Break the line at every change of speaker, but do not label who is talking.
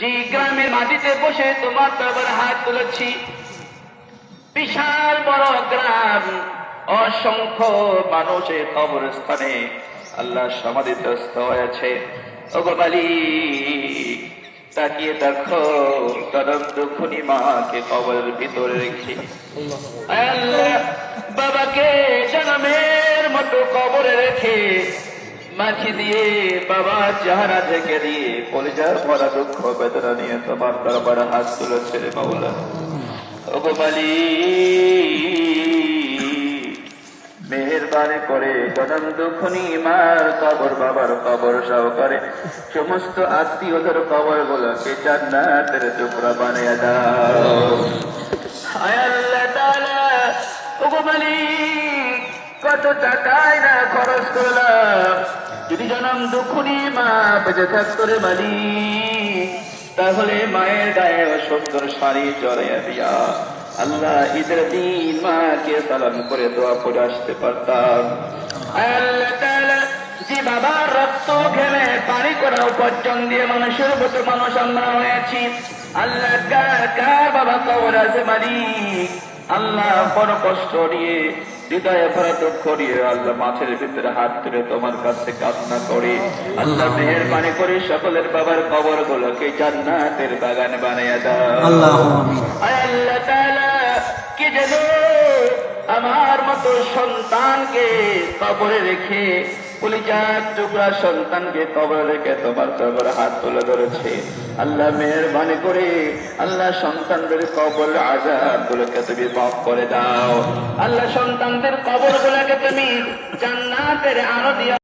যে গ্রামের মাটিতে বসে তোমার দরবারে হাত তুলেছি, বিশাল বড় গ্রাম, অসংখ্য মানুষের কবরস্থানে আল্লাহ সমাধিস্থ হয়েছে। ওগো মালিক, তাকিয়ে দেখো, কদম দুঃখনী মাকে কবরের ভিতরে রেখে আল্লাহ বাবাকে জন্মের মতো কবরে রেখে মাছি দিয়ে বাবা চেহারা ঢেকে দিয়ে কলিজার ভরা দুঃখ বেদনা নিয়ে তোমার দরবারে হাত তুলেছে রে মাওলা। ওগো মালিক, মেহেরবানি করে জনম দুঃখনী মার কবর, বাবার কবর সহকারে সমস্ত আত্মীয়দের কবর গুলোকে জান্নাতের টুকরা বানিয়ে দাও। হায় আল্লাহ তাআলা, ওগো মালিক, কত টাকায় না খরচ করলাম, যদি জনম দুঃখনী মা বেঁচে থাকতো রে মালিক, তাহলে মায়ের গায়ে সুন্দর শাড়ি জড়াইয়া দিয়া আল্লাহ ঈদের দিন মাকে সালাম করে দোয়া করে আসতে পারতাম। আল্লাহ তাআলা, যে বাবার রক্ত ঘেমে পানি করা উপার্জন দিয়ে মানুষের মতো মানুষ আমরা হয়েছি, আল্লাহ কার কার বাবা কবর আছে মালিক, আল্লাহ বড় কষ্ট নিয়ে হৃদয়ে ভরা দুঃখ নিয়ে আল্লাহ মাছের ভিতরে হাত তুলে তোমার কাছে কান্না করে আল্লাহ মেহেরবানি করে সকলের বাবার কবর গুলোকে জান্নাতের বাগান বানিয়ে দাও। আল্লাহ তাআলা, কে যেন আমার মতো সন্তানকে কবরে রেখে, কলিজার টুকরা সন্তানকে কবরে রেখে তোমার দরবারে হাত তুলে ধরেছে, আল্লাহ মেহেরবানি করে আল্লাহ সন্তানদের কবর আযাব গুলোকে তুমি মাফ করে দাও। আল্লাহ সন্তানদের কবর গুলোকে তুমি জান্নাতের আলো দিয়ে